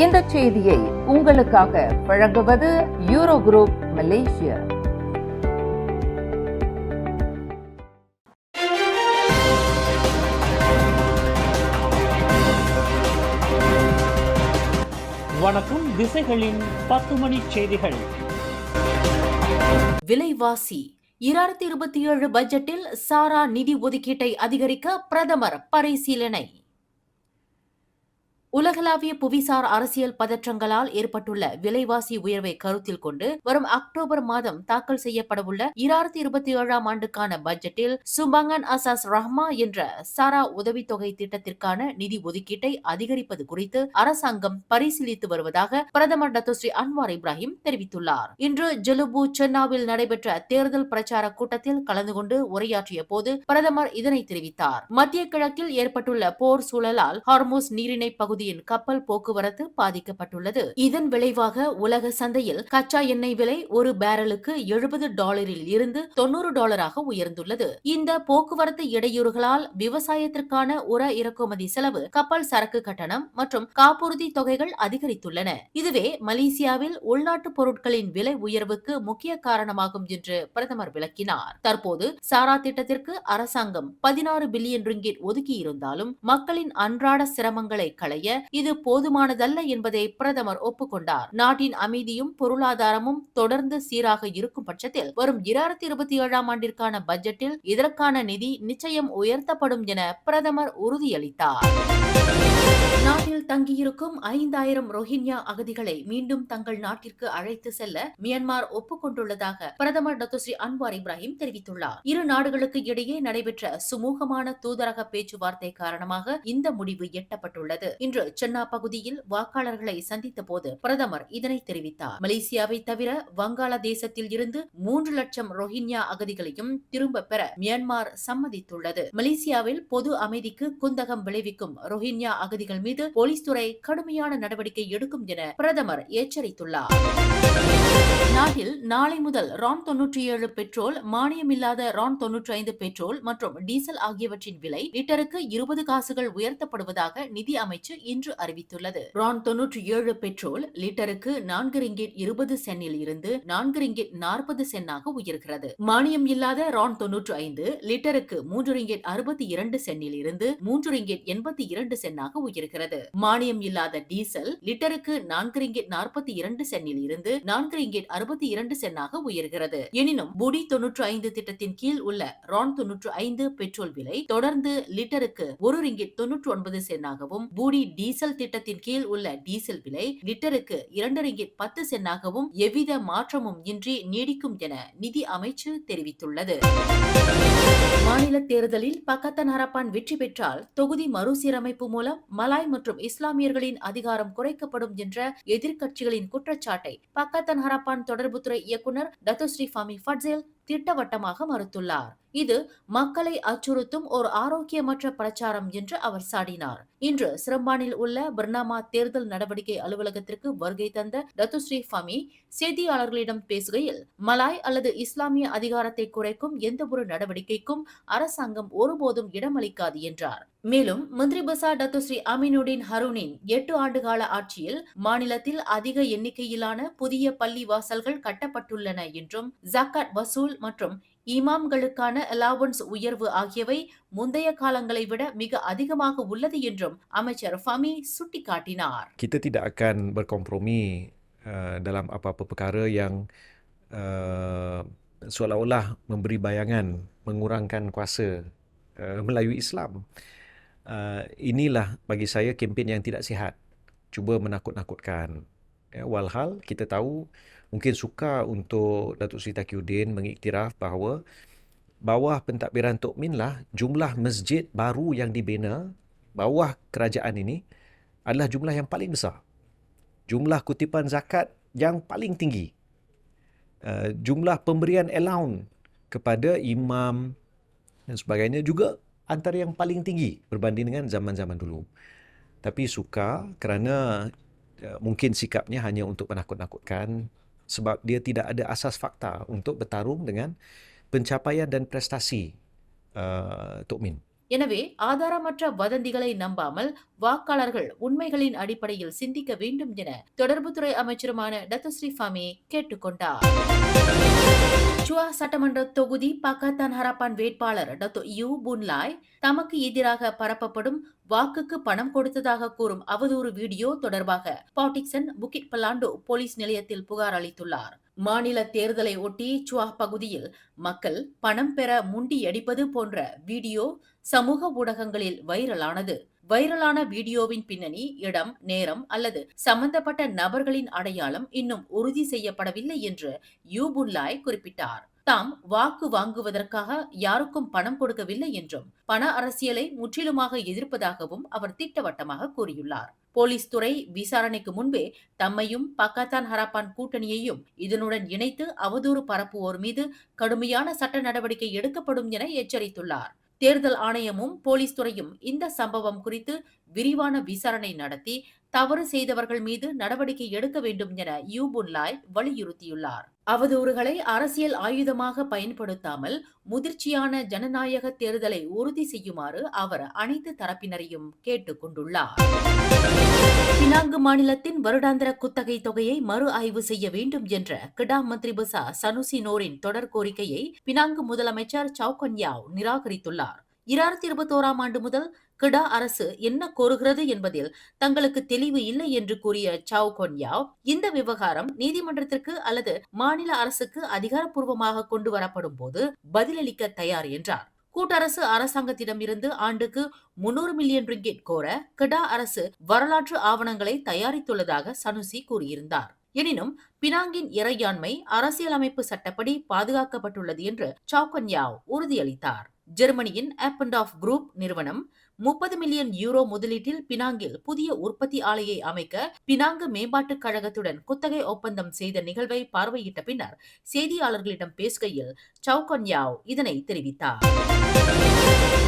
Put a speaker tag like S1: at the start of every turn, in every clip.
S1: இந்த செய்தியை உங்களுக்காக வழங்குவது யூரோ குரூப் மலேசியா.
S2: வணக்கம். திசைகளின் 10 மணி செய்திகள்.
S3: விலைவாசி 2027 பட்ஜெட்டில் சாரா நிதி ஒதுக்கீட்டை அதிகரிக்க பிரதமர் பரிசீலனை. உலகளாவிய புவிசார் அரசியல் பதற்றங்களால் ஏற்பட்டுள்ள விலைவாசி உயர்வை கருத்தில் கொண்டு வரும் அக்டோபர் மாதம் தாக்கல் செய்யப்படவுள்ள 2027 ஆண்டுக்கான பட்ஜெட்டில் சும்பங்கன் அசாஸ் ரஹ்மா என்ற சாரா உதவித்தொகை திட்டத்திற்கான நிதி ஒதுக்கீட்டை அதிகரிப்பது குறித்து அரசாங்கம் பரிசீலித்து வருவதாக பிரதமர் டத்தோஸ்ரீ அன்வார் இப்ராஹிம் தெரிவித்துள்ளார். இன்று ஜலுபு சென்னாவில் நடைபெற்ற தேர்தல் பிரச்சார கூட்டத்தில் கலந்து கொண்டு உரையாற்றிய போது பிரதமர் இதனை தெரிவித்தார். மத்திய கிழக்கில் ஏற்பட்டுள்ள போர் சூழலால் ஹார்மூஸ் நீரிணை பகுதி கப்பல் போக்குவரத்து பாதிக்கப்பட்டுள்ளது. இதன் விளைவாக உலக சந்தையில் கச்சா எண்ணெய் விலை ஒரு பேரலுக்கு $70 இருந்து $90 உயர்ந்துள்ளது. இந்த போக்குவரத்து இடையூறுகளால் விவசாயத்திற்கான உர இறக்குமதி செலவு, கப்பல் சரக்கு கட்டணம் மற்றும் காப்புறுதி தொகைகள் அதிகரித்துள்ளன. இதுவே மலேசியாவில் உள்நாட்டு பொருட்களின் விலை உயர்வுக்கு முக்கிய காரணமாகும் என்று பிரதமர் விளக்கினார். தற்போது சாரா திட்டத்திற்கு அரசாங்கம் 16 பில்லியன் ரிங்கிட் ஒதுக்கியிருந்தாலும் மக்களின் அன்றாட சிரமங்களை களைய இது போதுமானதல்ல என்பதை பிரதமர் ஒப்புக்கொண்டார். நாட்டின் அமைதியும் பொருளாதாரமும் தொடர்ந்து சீராக இருக்கும் பட்சத்தில் வரும் 2027 ஆண்டிற்கான பட்ஜெட்டில் இதற்கான நிதி நிச்சயம் உயர்த்தப்படும் என பிரதமர் உறுதியளித்தார். நாட்டில் தங்கியிருக்கும் 5000 ரோஹிங்யா அகதிகளை மீண்டும் தங்கள் நாட்டிற்கு அழைத்து செல்ல மியான்மர் ஒப்புக்கொண்டுள்ளதாக பிரதமர் டத்தோஸ்ரீ அன்வார் இப்ராஹிம் தெரிவித்துள்ளார். இரு நாடுகளுக்கு இடையே நடைபெற்ற சுமூகமான தூதரக பேச்சுவார்த்தை காரணமாக இந்த முடிவு எட்டப்பட்டுள்ளது. இன்று சென்னா பகுதியில் வாக்காளர்களை சந்தித்த போது பிரதமர் இதனை தெரிவித்தார். மலேசியாவை தவிர வங்காளதேசத்தில் இருந்து 3 லட்சம் ரோஹிங்யா அகதிகளையும் திரும்ப பெற மியான்மர் சம்மதித்துள்ளது. மலேசியாவில் பொது அமைதிக்கு குந்தகம் விளைவிக்கும் ரோஹிங்யா அகதிகள் மீது போலீஸ் துறை கடுமையான நடவடிக்கை எடுக்கும் என பிரதமர் எச்சரித்துள்ளார். நாட்டில் நாளை முதல் ரான் 97 பெட்ரோல், மானியமில்லாத ரான் 95 பெட்ரோல் மற்றும் டீசல் ஆகியவற்றின் விலை லிட்டருக்கு 20 காசுகள் உயர்த்தப்படுவதாக நிதி அமைச்சு இன்று அறிவித்துள்ளது. ரான் 97 பெட்ரோல் லிட்டருக்கு 4 ரிங்கிட் 20 சென்னில் இருந்து 4 ரிங்கிட் 40 சென்னாக உயர்கிறது. மானியம் இல்லாத ரான் 95 லிட்டருக்கு 3 ரிங்கிட் 62 சென்னில் இருந்து 3 ரிங்கிட் 82 சென்னாக உயர்கிறது. மானியம் இல்லாத டீசல் லிட்டருக்கு 4 ரிங்கிட் 42 சென்னில் இருந்து 4 ரிங்கிட் 62 சென்னாக உயர்கிறது. எனினும் புடி 95 திட்டத்தின் கீழ் உள்ள ரான் 95 பெட்ரோல் விலை தொடர்ந்து லிட்டருக்கு 1 ரிங்கிட் 99 சென்னாகவும், புடி டீசல் திட்டத்தின் கீழ் உள்ள டீசல் விலை லிட்டருக்கு 2 ரிங்கிட் 10 சென்னாகவும் எவ்வித மாற்றமும் இன்றி நீடிக்கும் என நிதி அமைச்சு தெரிவித்துள்ளது. மாநில தேர்தலில் பக்கத்தன் ஹரப்பான் வெற்றி பெற்றால் தொகுதி மறுசீரமைப்பு மூலம் மலாய் மற்றும் இஸ்லாமியர்களின் அதிகாரம் குறைக்கப்படும் என்ற எதிர்க்கட்சிகளின் குற்றச்சாட்டை பக்கத்தன் ஹரப்பான் தொடர்புத்துறை இயக்குநர் டத்தோஸ்ரீ ஃபாமி ஃபட்சேல் திட்டவட்டமாக மறுத்துள்ளார். இது மக்களை அச்சுறுத்தும் ஒரு ஆரோக்கியமற்ற பிரச்சாரம் என்று அவர் சாடினார். இன்று சிரம்பானில் உள்ள பர்னாமா தேர்தல் நடவடிக்கை அலுவலகத்திற்கு வருகை தந்த டத்தோஸ்ரீ ஃபாமி செய்தியாளர்களிடம் பேசுகையில், மலாய் அல்லது இஸ்லாமிய அதிகாரத்தை குறைக்கும் எந்த ஒரு நடவடிக்கைக்கும் அரசாங்கம் ஒருபோதும் இடமளிக்காது என்றார். மேலும் மந்திரி பசார் டத்தோஸ்ரீ அமீனுடின் ஹருனின் 8 ஆண்டுகால ஆட்சியில் மாநிலத்தில் அதிக எண்ணிக்கையிலான புதிய பள்ளி வாசல்கள் கட்டப்பட்டுள்ளன என்றும், ஜக்காத் வசூல் மற்றும் இமாம்களுக்கான அலவன்ஸ் உயர்வு ஆகியவை முந்தைய காலங்களை விட மிக அதிகமாக உள்ளது என்றும் அமைச்சர் ஃபமி சுட்டிக்காட்டினார்.
S4: Kita tidak akan berkompromi dalam apa-apa perkara yang seolah-olah memberi bayangan mengurangkan kuasa Melayu Islam. Inilah bagi saya kempen yang tidak sihat. Cuba menakut-nakutkan. Walhal kita tahu mungkin sukar untuk Datuk Seri Taqiyuddin mengiktiraf bahawa bawah pentadbiran Tok Min lah jumlah masjid baru yang dibina bawah kerajaan ini adalah jumlah yang paling besar. Jumlah kutipan zakat yang paling tinggi. Jumlah pemberian allowance kepada imam dan sebagainya juga antara yang paling tinggi berbanding dengan zaman-zaman dulu. Tapi sukar kerana mungkin sikapnya hanya untuk menakut-nakutkan sebab dia tidak ada asas fakta untuk bertarung dengan pencapaian dan prestasi Tok Min.
S3: எனவே ஆதாரமற்ற வதந்திகளை நம்பாமல் வாக்காளர்கள் உண்மைகளின் அடிப்படையில் சிந்திக்க வேண்டும் என தொடர்புத்துறை அமைச்சருமான டத்துஸ்ரீ ஃபாமி கேட்டுக்கொண்டார். சுவா சட்டமன்ற தொகுதி பக்கத்தான் ஹராப்பான் வேட்பாளர் டத்து யூ புன்லாய் தமக்கு எதிராக பரப்பப்படும் வாக்குக்கு பணம் கொடுத்ததாக கூறும் அவதூறு வீடியோ தொடர்பாக பாட்டிக்சன் புக்கிட் பலாண்டோ போலீஸ் நிலையத்தில் புகார் அளித்துள்ளார். மாநில தேர்தலை ஒட்டி சுவா பகுதியில் மக்கள் பணம் பெற முண்டியடிப்பது போன்ற வீடியோ சமூக ஊடகங்களில் வைரலானது. வைரலான வீடியோவின் பின்னணி, இடம், நேரம் அல்லது சம்பந்தப்பட்ட நபர்களின் அடையாளம் இன்னும் உறுதி செய்யப்படவில்லை என்று யூபுல்லாய் குறிப்பிட்டார். தாம் வாக்கு வாங்குவதற்காக யாருக்கும் பணம் கொடுக்கவில்லை என்றும் பண அரசியலை முற்றிலுமாக எதிர்ப்பதாகவும் அவர் திட்டவட்டமாக கூறியுள்ளார். போலீஸ் துறை விசாரணைக்கு முன்பே தம்மையும் பக்கத்தான் ஹராப்பான் கூட்டணியையும் இதனுடன் இணைத்து அவதூறு பரப்புவோர் மீது கடுமையான சட்ட நடவடிக்கை எடுக்கப்படும் என எச்சரித்துள்ளார். தேர்தல் ஆணையமும் போலீஸ் துறையும் இந்த சம்பவம் குறித்து விரிவான விசாரணை நடத்தி தவறு செய்தவர்கள் மீது நடவடிக்கை எடுக்க வேண்டும் என யூபுன்லாய் வலியுறுத்தியுள்ளார். அவதூறுகளை அரசியல் ஆயுதமாக பயன்படுத்தாமல் முதிர்ச்சியான ஜனநாயக தேர்தலை உறுதி செய்யுமாறு அவர் அனைத்து தரப்பினரையும் கேட்டுக் கொண்டுள்ளார். பினாங்கு மாநிலத்தின் வருடாந்திர குத்தகை தொகையை மறு ஆய்வு செய்ய வேண்டும் என்ற கிடா மந்திரி பசா சனுசி நோரின் தொடர் கோரிக்கையை பினாங்கு முதலமைச்சர் சவுகன் யாவ் நிராகரித்துள்ளார். 2021ஆம் ஆண்டு முதல் கிடா அரசு என்ன கோருகிறது என்பதில் தங்களுக்கு தெளிவு இல்லை என்று கூறிய சவுகன் யாவ், இந்த விவகாரம் நீதிமன்றத்திற்கு அல்லது மாநில அரசுக்கு அதிகாரப்பூர்வமாக கொண்டு வரப்படும் போது பதிலளிக்க தயார் என்றார். கூட்டரசு அரசாங்கத்திடம் இருந்து ஆண்டுக்கு 300 மில்லியன் ரிங்கிட் கோர கிடா அரசு வரலாற்று ஆவணங்களை தயாரித்துள்ளதாக சனுசி கூறியிருந்தார். எனினும் பினாங்கின் இறையாண்மை அரசியலமைப்பு சட்டப்படி பாதுகாக்கப்பட்டுள்ளது என்று சவுகன் யாவ் உறுதியளித்தார். ஜெர்மனியின் ஆப்பண்டாஃப் குரூப் நிறுவனம் 30 மில்லியன் யூரோ முதலீட்டில் பினாங்கில் புதிய உற்பத்தி ஆலையை அமைக்க பினாங்கு மேம்பாட்டுக் கழகத்துடன் குத்தகை ஒப்பந்தம் செய்த நிகழ்வை பார்வையிட்ட பின்னர் செய்தியாளர்களிடம் பேசுகையில் சவுகன் யாவ் இதனை தெரிவித்தார்.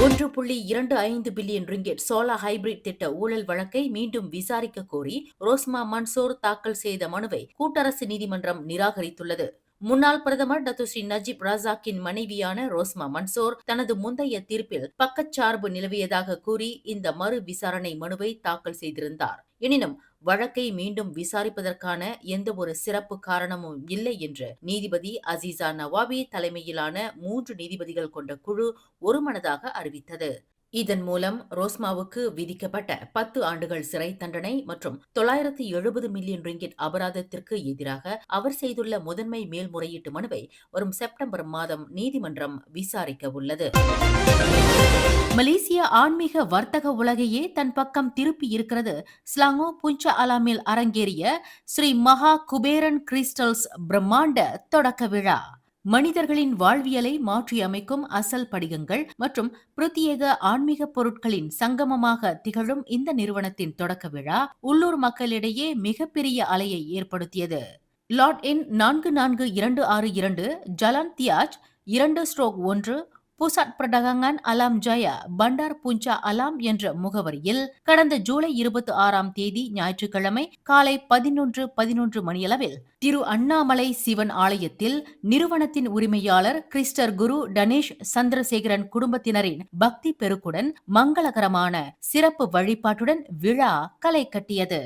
S3: 1.25 பில்லியன் ரிங்கிட் சோலா ஹைபிரிட் திட்ட ஊழல் வழக்கை மீண்டும் விசாரிக்க கோரி ரோஸ்மா மன்சூர் தாக்கல் செய்த மனுவை கூட்டரசு நீதிமன்றம் நிராகரித்துள்ளது. முன்னாள் பிரதமர் டத்துஸ்ரீ நஜீப் ரசாக்கின் மனைவியான ரோஸ்மா மன்சூர் தனது முந்தைய தீர்ப்பில் பக்கச்சார்பு நிலவியதாக கூறி இந்த மறு விசாரணை மனுவை தாக்கல் செய்திருந்தார். எனினும் வழக்கை மீண்டும் விசாரிப்பதற்கான எந்த ஒரு சிறப்பு காரணமும் இல்லை என்று நீதிபதி அசீசா நவாபி தலைமையிலான 3 நீதிபதிகள் கொண்ட குழு ஒருமனதாக அறிவித்தது. இதன் மூலம் ரோஸ்மாவுக்கு விதிக்கப்பட்ட 10 ஆண்டுகள் சிறை தண்டனை மற்றும் 970 மில்லியன் ரிங்கிட் அபராதத்திற்கு எதிராக அவர் செய்துள்ள முதன்மை மேல்முறையீட்டு மனுவை வரும் செப்டம்பர் மாதம் நீதிமன்றம் விசாரிக்க உள்ளது. மலேசிய ஆன்மீக வர்த்தக உலகையே தன் பக்கம் திருப்பி இருக்கிறது ஸ்லாங்கோ புஞ்சா அலாமில் அரங்கேறிய ஸ்ரீ மகா குபேரன் கிறிஸ்டல்ஸ் பிரம்மாண்ட தொடக்க விழா. மனிதர்களின் வாழ்வியலை மாற்றியமைக்கும் அசல் படிகங்கள் மற்றும் பிரத்யேக ஆன்மீக பொருட்களின் சங்கமமாக திகழும் இந்த நிறுவனத்தின் தொடக்க விழா உள்ளூர் மக்களிடையே மிகப்பெரிய அலையை ஏற்படுத்தியது. லாட் எண் 44262 ஜலான் தியாஜ் 2/1 புசாட் பிரடகங்கன் அலாம் ஜயா பண்டார் புஞ்சா அலாம் என்ற முகவரியில் கடந்த ஜூலை 26ஆம் தேதி ஞாயிற்றுக்கிழமை காலை 11:11 மணியளவில் திரு அண்ணாமலை சிவன் ஆலயத்தில் நிறுவனத்தின் உரிமையாளர் கிறிஸ்டர் குரு டனேஷ் சந்திரசேகரன் குடும்பத்தினரின் பக்தி பெருக்குடன் மங்களகரமான சிறப்பு வழிபாட்டுடன் விழா களை கட்டியது.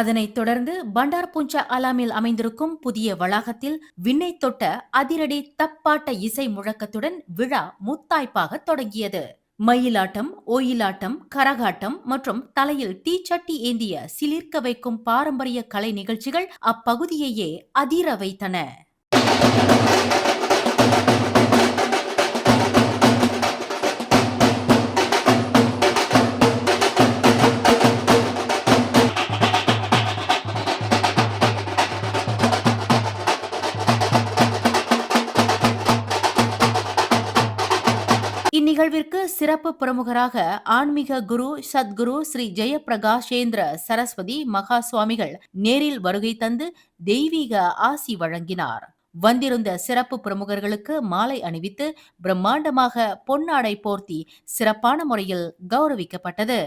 S3: அதனைத் தொடர்ந்து பண்டார் புஞ்சா அலாமில் அமைந்திருக்கும் புதிய வளாகத்தில் விண்ணை தொட்ட அதிரடி தப்பாட்ட இசை முழக்கத்துடன் விழா முத்தாய்ப்பாக தொடங்கியது. மயிலாட்டம், ஒயிலாட்டம், கரகாட்டம் மற்றும் தலையில் தீச்சட்டி ஏந்திய சிலிர்க்க வைக்கும் பாரம்பரிய கலை நிகழ்ச்சிகள் அப்பகுதியையே அதிர வைத்தன. இந்நிகழ்விற்கு சிறப்பு பிரமுகராக ஆன்மீக குரு சத்குரு ஸ்ரீ ஜெயபிரகாஷேந்திர சரஸ்வதி மகா சுவாமிகள் நேரில் வருகை தந்து தெய்வீக ஆசி வழங்கினார். வந்திருந்த சிறப்பு பிரமுகர்களுக்கு மாலை அணிவித்து பிரம்மாண்டமாக பொன்னாடை போர்த்தி சிறப்பான முறையில் கௌரவிக்கப்பட்டது.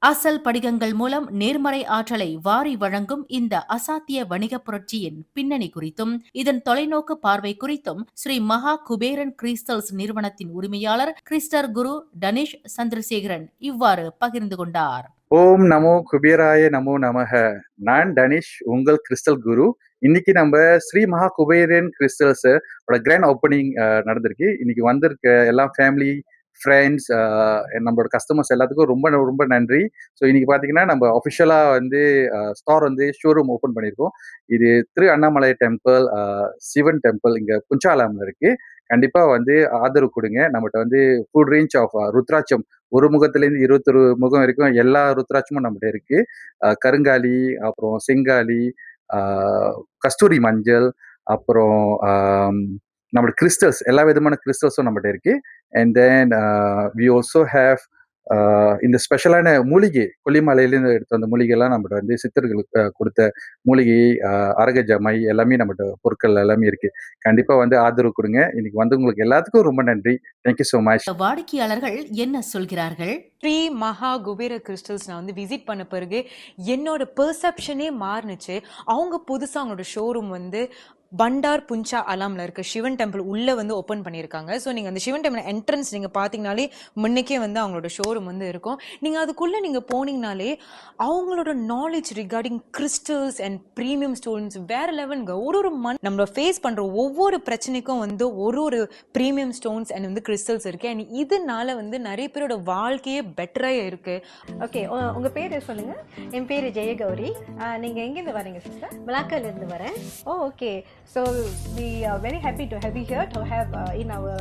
S3: அசல் படிகங்கள் மூலம் நேர்மறை ஆற்றலை வாரி வழங்கும் இந்த அசாத்திய வணிக புரட்சியின் பின்னணி குறித்தும் இதன் தொலைநோக்கு பார்வை குறித்தும் ஸ்ரீ மகா குபேரன் கிறிஸ்டல்ஸ் நிறுவனத்தின் உரிமையாளர் கிறிஸ்டர் குரு டனிஷ் சந்திரசேகரன் இவ்வாறு பகிர்ந்து கொண்டார்.
S5: ஓம் நமோ குபேராய நமோ நமக. நான் டனிஷ், உங்கள் கிறிஸ்டல் குரு. இன்னைக்கு நம்ம ஸ்ரீ மகா குபேரன் கிறிஸ்டல்ஸ் கிராண்ட் ஓப்பனிங் நடந்திருக்கு. இன்னைக்கு வந்திருக்க எல்லா ஃபேமிலி ஃப்ரெண்ட்ஸ் நம்மளோட கஸ்டமர்ஸ் எல்லாத்துக்கும் ரொம்ப ரொம்ப நன்றி. ஸோ இன்னைக்கு பார்த்தீங்கன்னா நம்ம அஃபிஷியலாக வந்து ஸ்டோர் வந்து ஷோரூம் ஓப்பன் பண்ணியிருக்கோம். இது திரு அண்ணாமலை டெம்பிள், சிவன் டெம்பிள் இங்கே புஞ்சாலாமில் இருக்கு. கண்டிப்பாக வந்து ஆதரவு கொடுங்க. நம்மகிட்ட வந்து ஃபுல் ரேஞ்ச் ஆஃப் ருத்ராட்சம், ஒரு முகத்துலேருந்து 21 முகம் வரைக்கும் எல்லா ருத்ராட்சமும் நம்மகிட்ட இருக்கு. கருங்காலி, அப்புறம் செங்காலி, கஸ்தூரி மஞ்சள், அப்புறம் நம்மளோட கிறிஸ்டல்ஸ், எல்லா விதமான கிறிஸ்டல்ஸும் நம்மகிட்ட இருக்கு. And then we also have இந்த ஸ்பெஷலான மூலிகை, கொல்லிமலையிலேருந்து எடுத்த அந்த மூலிகைலாம் நம்மகிட்ட வந்து சித்தர்களுக்கு கொடுத்த மூலிகை, அரகஜமை எல்லாமே நம்மகிட்ட பொருட்கள் எல்லாமே இருக்கு. கண்டிப்பா வந்து ஆதரவு கொடுங்க. இன்னைக்கு வந்து உங்களுக்கு எல்லாத்துக்கும் ரொம்ப நன்றி. Thank you so much.
S3: வாடிக்கையாளர்கள் என்ன சொல்கிறார்கள்?
S6: ஸ்ரீ மகா குபேர கிறிஸ்டல்ஸ் நான் வந்து விசிட் பண்ண பிறகு என்னோட பெர்செப்ஷனே மாறுனுச்சு. அவங்க புதுசாக அவங்களோட ஷோரூம் வந்து பண்டார் புஞ்சா அலாம்ல இருக்க சிவன் டெம்பிள் உள்ள வந்து ஓப்பன் பண்ணியிருக்காங்க. ஸோ நீங்கள் அந்த சிவன் டெம்பிள் என்ட்ரன்ஸ் நீங்கள் பார்த்தீங்கனாலே முன்னைக்கே வந்து அவங்களோட ஷோரூம் வந்து இருக்கும். நீங்கள் அதுக்குள்ளே நீங்கள் போனீங்கனாலே அவங்களோட knowledge regarding crystals and premium stones வேற லெவலுங்க. ஒரு நம்ம ஃபேஸ் பண்ணுற ஒவ்வொரு பிரச்சனைக்கும் வந்து ஒரு ப்ரீமியம் ஸ்டோன்ஸ் அண்ட் வந்து கிறிஸ்டல்ஸ் இருக்கு. அண்ட் இதனால வந்து நிறைய பேரோட வாழ்க்கையே பெட்டராக இருக்கு.
S7: ஓகே, உங்க பேர் சொல்லுங்க.
S8: என் பேர் ஜெயகௌரி.
S7: நீங்க எங்கேருந்து வரீங்க சிஸ்டர்?
S8: பிளாக்கர்ல இருந்து வரேன்.
S7: Okay, so we are very happy to have you here to have in our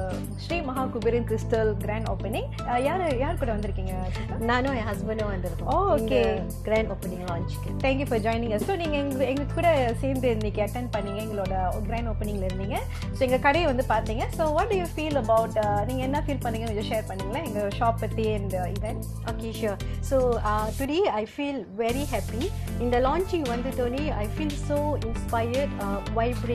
S7: Sri Maha Kuberan Crystal grand opening. யார் கூட வந்திருக்கீங்க sister?
S8: நானும் என் ஹஸ்பண்டும் வந்திருக்கோம்.
S7: ஓகே,
S8: கிராண்ட் ஓப்பனிங் லான்ச்சுக்கு.
S7: thank you for joining us. So நீங்க எங்க கூட சேர்ந்து இன்னைக்கு அட்டெண்ட் பண்ணீங்க, எங்களோட கிராண்ட் ஓப்பனிங்ல இருந்தீங்க. ஸோ எங்க கடையை வந்து பார்த்தீங்க. So what do you feel about நீங்க என்ன ஃபீல் பண்ணீங்க கொஞ்சம் ஷேர் பண்ணீங்களா எங்க ஷாப் பத்தி and event?
S8: Okay, sure. So today I feel very happy. இந்த லான்ச்சிங் வந்து Dhoni I feel so inspired, vibration.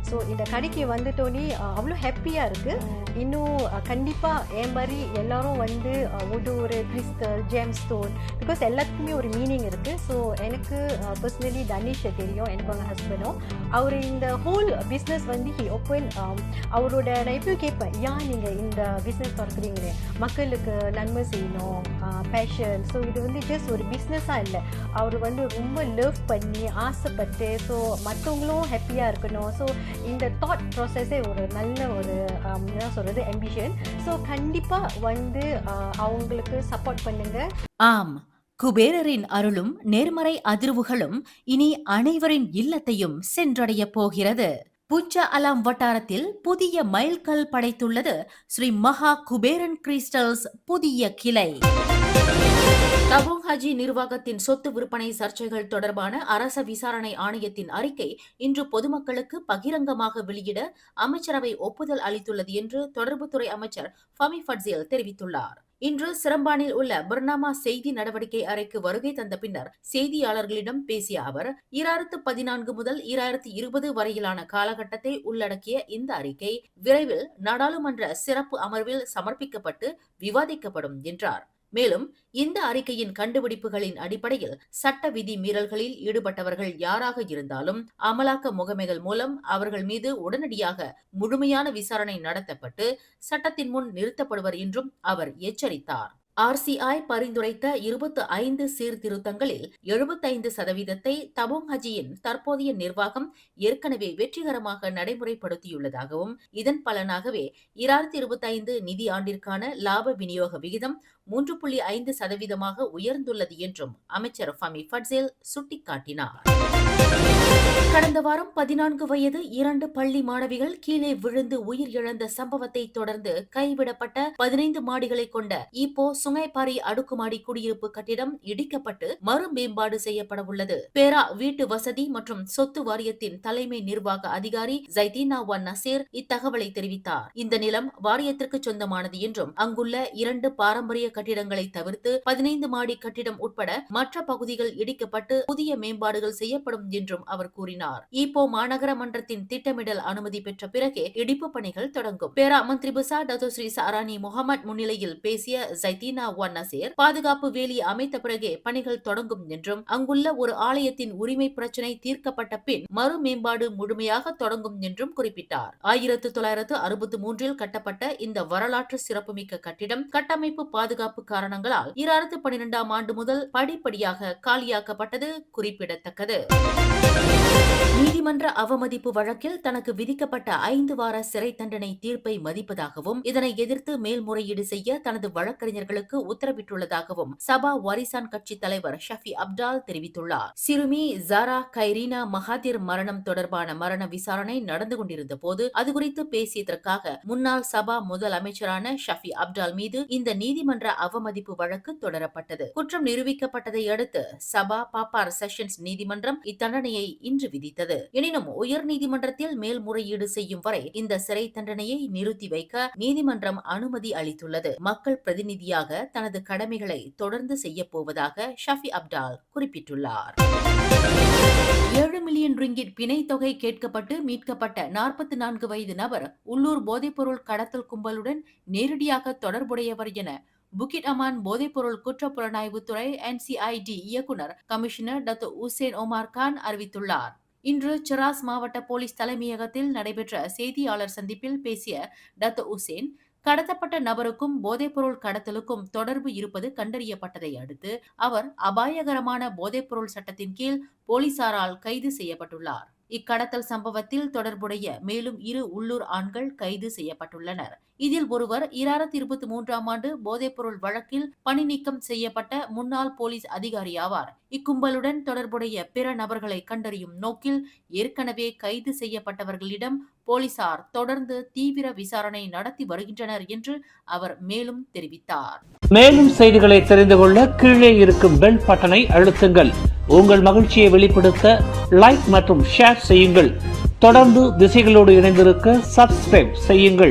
S8: So இந்த கடைக்கு வந்து டோனி அவ்வளோ ஹாப்பியாக இருக்குது. இன்னும் கண்டிப்பாக என் மாதிரி எல்லாரும் வந்து ஒரு கிறிஸ்டல், ஜெம் ஸ்டோன், பிகாஸ் எல்லாத்துக்குமே ஒரு மீனிங் இருக்குது. ஸோ எனக்கு பர்சனலி தனிஷை தெரியும், எனக்கு அவங்க ஹஸ்பண்டும். அவர் இந்த ஹோல் பிஸ்னஸ் வந்து ஹி ஓப்பன். அவரோட நான் எப்பயும் கேட்பேன், ஏன் நீங்கள் இந்த பிஸ்னஸ் திறக்கிறீங்களே, மக்களுக்கு நன்மை செய்யணும், பேஷன். ஸோ இது வந்து ஜஸ்ட் ஒரு பிஸ்னஸாக இல்லை, அவர் வந்து ரொம்ப லவ் பண்ணி ஆசைப்பட்டு ஸோ மற்றவங்களும் ஹாப்பியாக இருக்கணும். ஸோ இந்த தாட் ப்ராசஸே ஒரு நல்ல ஒரு என்ன சொல்கிறது ஆம்பிஷன். ஸோ கண்டிப்பாக வந்து அவங்களுக்கு சப்போர்ட் பண்ணுங்க.
S3: ஆம், குபேரரின் அருளும் நேர்மறை அதிர்வுகளும் இனி அனைவரின் இல்லத்தையும் சென்றடைய போகிறது. புஞ்சா அலாம் வட்டாரத்தில் புதிய மைல்கல் படைத்துள்ளது ஸ்ரீ மகா குபேரன் கிறிஸ்டல்ஸ் புதிய கிளை. தபோங் ஹஜி நிர்வாகத்தின் சொத்து விற்பனை சர்ச்சைகள் தொடர்பான அரச விசாரணை ஆணையத்தின் அறிக்கை இன்று பொதுமக்களுக்கு பகிரங்கமாக வெளியிட அமைச்சரவை ஒப்புதல் அளித்துள்ளது என்று தொடர்புத்துறை அமைச்சர் ஃபமி ஃபட்சில் தெரிவித்துள்ளார். இன்று சிரம்பானில் உள்ள பர்னாமா செய்தி நடவடிக்கை அறைக்கு வருகை தந்த பின்னர் செய்தியாளர்களிடம் பேசிய அவர், 2014 முதல் 2020 வரையிலான காலகட்டத்தை உள்ளடக்கிய இந்த அறிக்கை விரைவில் நாடாளுமன்ற சிறப்பு அமர்வில் சமர்ப்பிக்கப்பட்டு விவாதிக்கப்படும் என்றார். மேலும் இந்த அறிக்கையின் கண்டுபிடிப்புகளின் அடிப்படையில் சட்ட விதி மீறல்களில் ஈடுபட்டவர்கள் யாராக இருந்தாலும் அமலாக்க முகமைகள் மூலம் அவர்கள் மீது உடனடியாக முழுமையான விசாரணை நடத்தப்பட்டு சட்டத்தின் முன் நிறுத்தப்படுவர் என்றும் அவர் எச்சரித்தார். RCI பரிந்துரைத்த 25 சீர்திருத்தங்களில் 75% தபோங் ஹஜியின் தற்போதைய நிர்வாகம் ஏற்கனவே வெற்றிகரமாக நடைமுறைப்படுத்தியுள்ளதாகவும் இதன் பலனாகவே 2025 நிதி ஆண்டிற்கான லாப விநியோக விகிதம் 3.5% உயர்ந்துள்ளது என்றும் அமைச்சர் ஃபமி ஃபட்சில் சுட்டிக்காட்டினார். கடந்த வாரம் 14 வயது 2 பள்ளி மாணவிகள் கீழே விழுந்து உயிர் இழந்த சம்பவத்தை தொடர்ந்து கைவிடப்பட்ட 15 மாடிகளை கொண்ட இப்போ சுங்கைப்பாரி அடுக்குமாடி குடியிருப்பு கட்டிடம் இடிக்கப்பட்டு மறு மேம்பாடு செய்யப்பட உள்ளது. பேரா வீட்டு வசதி மற்றும் சொத்து வாரியத்தின் தலைமை நிர்வாக அதிகாரி ஜைதீனா ஒன் நசீர் இத்தகவலை தெரிவித்தார். இந்த நிலம் வாரியத்திற்கு சொந்தமானது என்றும் அங்குள்ள 2 பாரம்பரிய கட்டிடங்களை தவிர்த்து 15 மாடி கட்டிடம் உட்பட மற்ற பகுதிகள் இடிக்கப்பட்டு புதிய மேம்பாடுகள் செய்யப்படும் என்றும் அவர் கூறினார். ஈப்போ மாநகர மன்றத்தின் திட்டமிடல் அனுமதி பெற்ற பிறகே இடிப்பு பணிகள் தொடங்கும். பேரா மந்திரி பிசா டத்தோ ஸ்ரீ சாரானி முகமது முன்னிலையில் பேசிய ஜைதீனா ஒன் நசீர் பாதுகாப்பு வேலி அமைத்த பிறகே பணிகள் தொடங்கும் என்றும் அங்குள்ள ஒரு ஆலயத்தின் உரிமை பிரச்சினை தீர்க்கப்பட்ட பின் மறு மேம்பாடு முழுமையாக தொடங்கும் என்றும் குறிப்பிட்டார். 1963 கட்டப்பட்ட இந்த வரலாற்று சிறப்புமிக்க கட்டிடம் கட்டமைப்பு பாதுகாப்பு காரணங்களால் 2012ஆம் ஆண்டு முதல் படிப்படியாக காலியாக்கப்பட்டது குறிப்பிடத்தக்கது. நீதிமன்ற அவமதிப்பு வழக்கில் தனக்கு விதிக்கப்பட்ட 5 வார சிறை தண்டனை தீர்ப்பை மதிப்பதாகவும் இதனை எதிர்த்து மேல்முறையீடு செய்ய தனது வழக்கறிஞர்களுக்கு உத்தரவிட்டுள்ளதாகவும் சபா வாரிசான் கட்சி தலைவர் ஷஃபி அப்டால் தெரிவித்துள்ளார். சிறுமி ஜாரா கைரீனா மகாதிர் மரணம் தொடர்பான மரண விசாரணை நடந்து கொண்டிருந்த போது அதுகுறித்து பேசியதற்காக முன்னாள் சபா முதல் அமைச்சரான ஷஃபி அப்டால் மீது இந்த நீதிமன்ற அவமதிப்பு வழக்கு தொடரப்பட்டது. குற்றம் நிரூபிக்கப்பட்டதை அடுத்து சபா பாப்பார் செஷன்ஸ் நீதிமன்றம் இத்தண்டனையை இன்று விதித்தது. எனினும் உயர்நீதிமன்றத்தில் மேல்முறையீடு செய்யும் வரை இந்த சிறை தண்டனையை நிறுத்தி வைக்க நீதிமன்றம் அனுமதி அளித்துள்ளது. மக்கள் பிரதிநிதியாக தனது கடமைகளை தொடர்ந்து செய்யப்போவதாக ஷஃபி அப்டால் குறிப்பிட்டுள்ளார். 7 மில்லியன் ரிங்கிட் பிணை தொகை கேட்கப்பட்டு மீட்கப்பட்ட 44 வயது நபர் உள்ளூர் போதைப்பொருள் கடத்தல் கும்பலுடன் நேரடியாக தொடர்புடையவர் என புக்கிட் அமான் போதைப்பொருள் குற்றப்புலனாய்வுத்துறை NCID இயக்குனர் commissioner Datuk Hussein Omar Khan அறிவித்துள்ளார். இன்று சிராஸ் மாவட்ட போலீஸ் தலைமையகத்தில் நடைபெற்ற செய்தியாளர் சந்திப்பில் பேசிய டத்தோ உசேன், கடத்தப்பட்ட நபருக்கும் போதைப்பொருள் கடத்தலுக்கும் தொடர்பு இருப்பது கண்டறியப்பட்டதை அடுத்து அவர் அபாயகரமான போதைப்பொருள் சட்டத்தின் கீழ் போலீசாரால் கைது செய்யப்பட்டுள்ளார். இக்கடத்தல் சம்பவத்தில் தொடர்புடைய மேலும் 2 உள்ளூர் ஆண்கள் கைது செய்யப்பட்டுள்ளனர். இதில் ஒருவர் 2023ஆம் ஆண்டு போதைப்பொருள் வழக்கில் பணி நீக்கம் செய்யப்பட்ட முன்னாள் போலீஸ் அதிகாரி ஆவார். இக்கும்பலுடன் தொடர்புடைய பிற நபர்களை கண்டறியும் நோக்கில் ஏற்கனவே கைது செய்யப்பட்டவர்களிடம் போலீசார் தொடர்ந்து தீவிர விசாரணை நடத்தி வருகின்றனர் என்று அவர் மேலும் தெரிவித்தார்.
S2: மேலும் செய்திகளை தெரிந்து கொள்ள கீழே இருக்கும் பெல் பட்டனை அழுத்துங்கள். உங்கள் மகிழ்ச்சியை வெளிப்படுத்த லைக் மற்றும் ஷேர் செய்யுங்கள். தொடர்ந்து திசைகளோடு இணைந்திருக்க சப்ஸ்கிரைப் செய்யுங்கள்.